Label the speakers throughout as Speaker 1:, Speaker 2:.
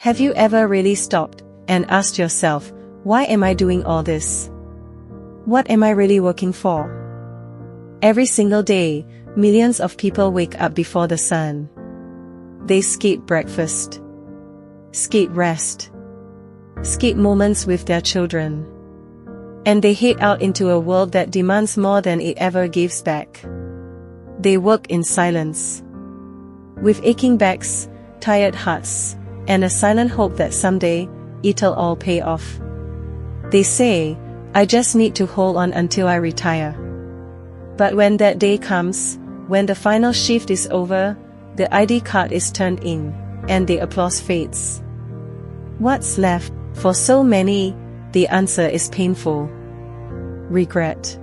Speaker 1: Have you ever really stopped and asked yourself, why am I doing all this? What am I really working for? Every single day, millions of people wake up before the sun. They skip breakfast, skip rest, skip moments with their children. And they head out into a world that demands more than it ever gives back. They work in silence, with aching backs, tired hearts, and a silent hope that someday, it'll all pay off. They say, I just need to hold on until I retire. But when that day comes, when the final shift is over, the ID card is turned in, and the applause fades. What's left? For so many, the answer is painful. Regret.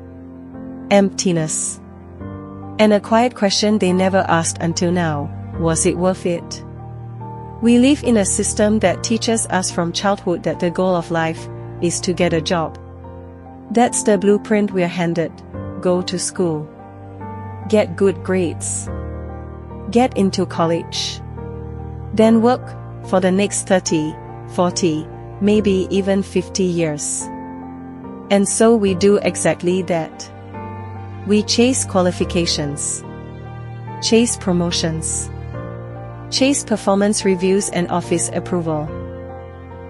Speaker 1: Emptiness. And a quiet question they never asked until now, was it worth it? We live in a system that teaches us from childhood that the goal of life is to get a job. That's the blueprint we're handed. Go to school. Get good grades. Get into college. Then work for the next 30, 40, maybe even 50 years. And so we do exactly that. We chase qualifications, chase promotions, chase performance reviews and office approval.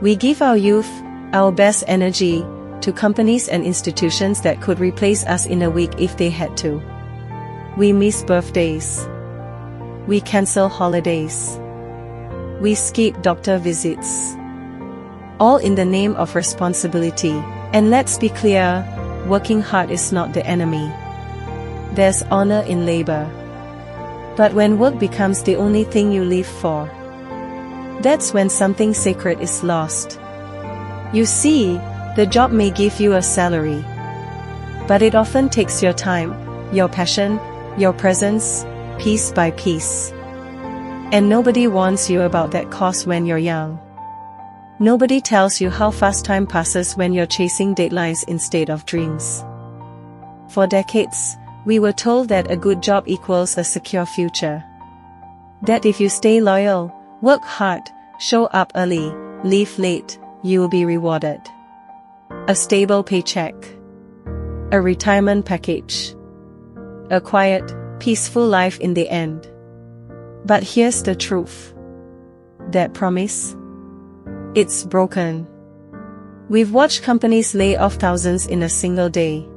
Speaker 1: We give our youth, our best energy, to companies and institutions that could replace us in a week if they had to. We miss birthdays. We cancel holidays. We skip doctor visits. All in the name of responsibility. And let's be clear, working hard is not the enemy. There's honor in labor. But when work becomes the only thing you live for, that's when something sacred is lost. You see, the job may give you a salary, but it often takes your time, your passion, your presence, piece by piece. And nobody warns you about that cost when you're young. Nobody tells you how fast time passes when you're chasing deadlines instead of dreams. For decades, we were told that a good job equals a secure future. That if you stay loyal, work hard, show up early, leave late, you will be rewarded. A stable paycheck. A retirement package. A quiet, peaceful life in the end. But here's the truth. That promise? It's broken. We've watched companies lay off thousands in a single day.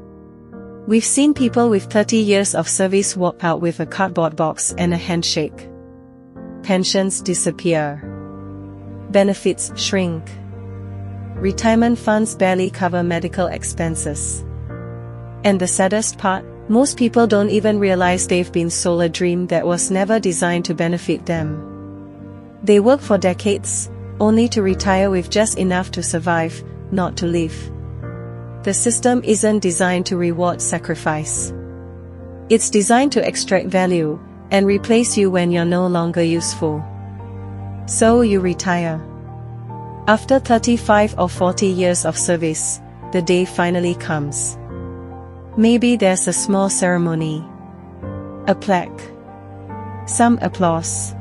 Speaker 1: We've seen people with 30 years of service walk out with a cardboard box and a handshake. Pensions disappear. Benefits shrink. Retirement funds barely cover medical expenses. And the saddest part, most people don't even realize they've been sold a dream that was never designed to benefit them. They work for decades, only to retire with just enough to survive, not to live. The system isn't designed to reward sacrifice. It's designed to extract value and replace you when you're no longer useful. So you retire. After 35 or 40 years of service, the day finally comes. Maybe there's a small ceremony, a plaque, some applause,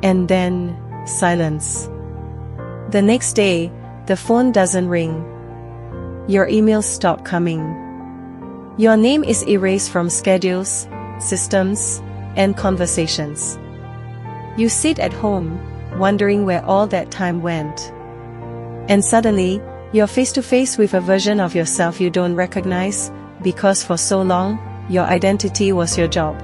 Speaker 1: and then silence. The next day, the phone doesn't ring. Your emails stop coming. Your name is erased from schedules, systems, and conversations. You sit at home, wondering where all that time went. And suddenly, you're face to face with a version of yourself you don't recognize, because for so long, your identity was your job.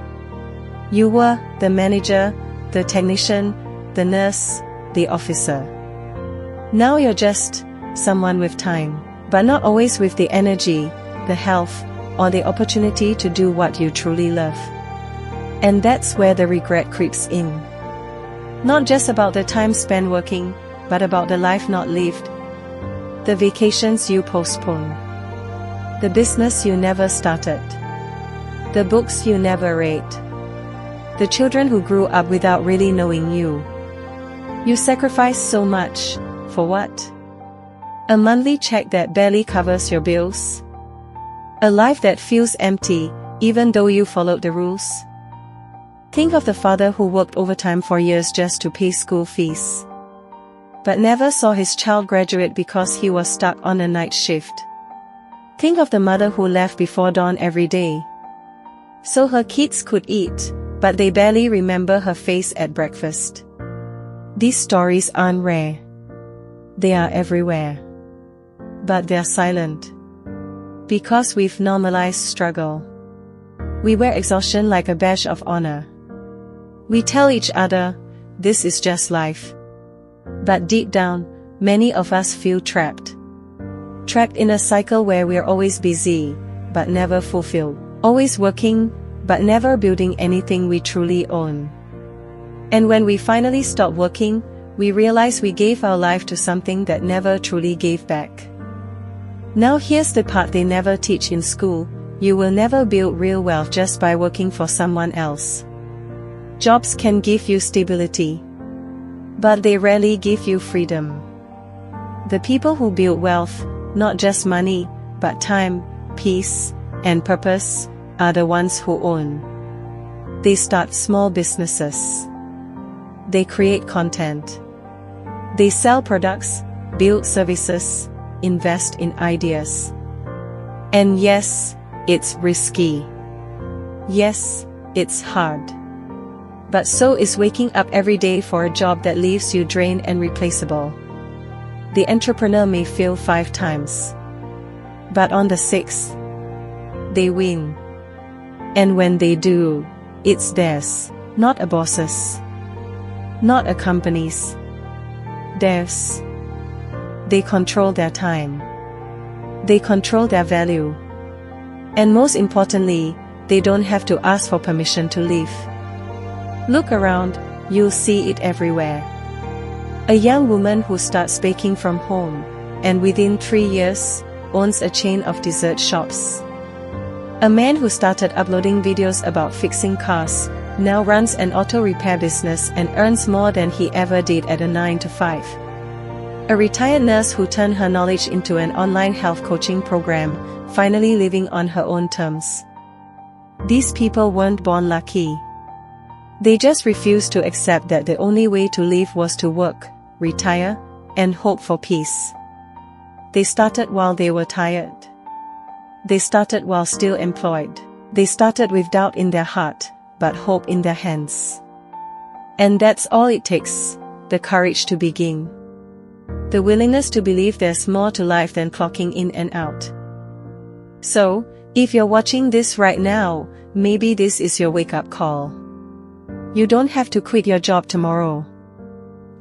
Speaker 1: You were the manager, the technician, the nurse, the officer. Now you're just someone with time, but not always with the energy, the health, or the opportunity to do what you truly love. And that's where the regret creeps in. Not just about the time spent working, but about the life not lived. The vacations you postponed. The business you never started. The books you never read. The children who grew up without really knowing you. You sacrificed so much, for what? A monthly check that barely covers your bills? A life that feels empty, even though you followed the rules? Think of the father who worked overtime for years just to pay school fees. but never saw his child graduate because he was stuck on a night shift. Think of the mother who left before dawn every day, so her kids could eat, but they barely remember her face at breakfast. These stories aren't rare. They are everywhere. But they're silent. Because we've normalized struggle. We wear exhaustion like a badge of honor. We tell each other, this is just life. But deep down, many of us feel trapped. Trapped in a cycle where we're always busy, but never fulfilled. Always working, but never building anything we truly own. And when we finally stop working, we realize we gave our life to something that never truly gave back. Now here's the part they never teach in school: you will never build real wealth just by working for someone else. Jobs can give you stability, but they rarely give you freedom. The people who build wealth, not just money, but time, peace, and purpose, are the ones who own. They start small businesses. They create content. They sell products, build services, invest in ideas. And yes, it's risky. Yes, it's hard. But so is waking up every day for a job that leaves you drained and replaceable. The entrepreneur may fail 5 times, but on the 6th, they win. And when they do, it's theirs, not a boss's, not a company's. Theirs. They control their time. They control their value. And most importantly, they don't have to ask for permission to leave. Look around, you'll see it everywhere. A young woman who starts baking from home, and within 3 years, owns a chain of dessert shops. A man who started uploading videos about fixing cars, now runs an auto repair business and earns more than he ever did at a 9-to-5. A retired nurse who turned her knowledge into an online health coaching program, finally living on her own terms. These people weren't born lucky. They just refused to accept that the only way to live was to work, retire, and hope for peace. They started while they were tired. They started while still employed. They started with doubt in their heart, but hope in their hands. And that's all it takes: the courage to begin. The willingness to believe there's more to life than clocking in and out. So, if you're watching this right now, maybe this is your wake-up call. You don't have to quit your job tomorrow.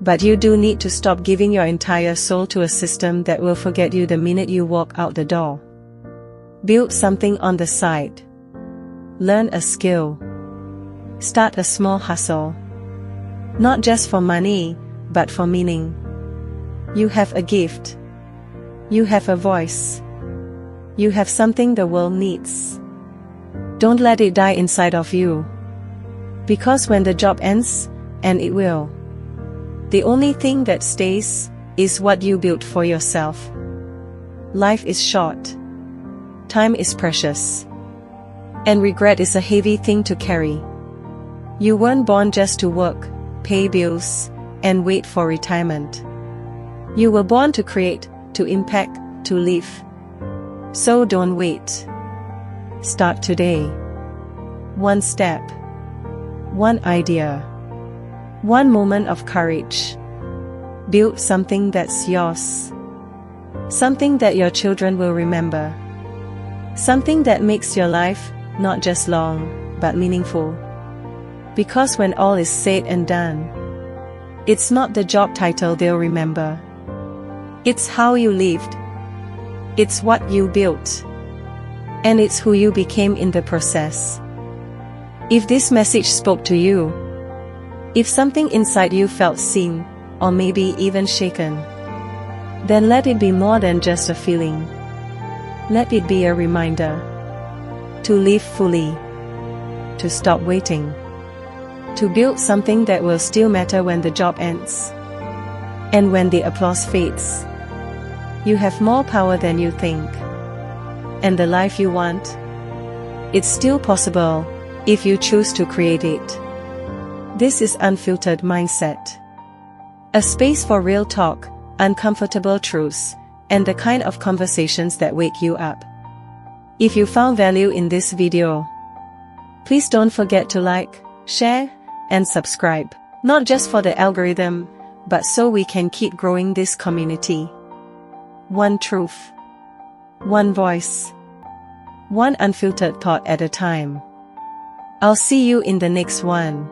Speaker 1: But you do need to stop giving your entire soul to a system that will forget you the minute you walk out the door. Build something on the side. Learn a skill. Start a small hustle. Not just for money, but for meaning. You have a gift. You have a voice. You have something the world needs. Don't let it die inside of you. Because when the job ends, and it will, the only thing that stays is what you built for yourself. Life is short. Time is precious. And regret is a heavy thing to carry. You weren't born just to work, pay bills, and wait for retirement. You were born to create, to impact, to live. So don't wait. Start today. One step. One idea. One moment of courage. Build something that's yours. Something that your children will remember. Something that makes your life, not just long, but meaningful. Because when all is said and done, it's not the job title they'll remember. It's how you lived. It's what you built. And it's who you became in the process. If this message spoke to you, if something inside you felt seen, or maybe even shaken, then let it be more than just a feeling. Let it be a reminder to live fully, to stop waiting, to build something that will still matter when the job ends. And when the applause fades, you have more power than you think. And the life you want, it's still possible if you choose to create it. This is Unfiltered Mindset. A space for real talk, uncomfortable truths, and the kind of conversations that wake you up. If you found value in this video, please don't forget to like, share, and subscribe. Not just for the algorithm, but so we can keep growing this community. One truth. One voice. One unfiltered thought at a time. I'll see you in the next one.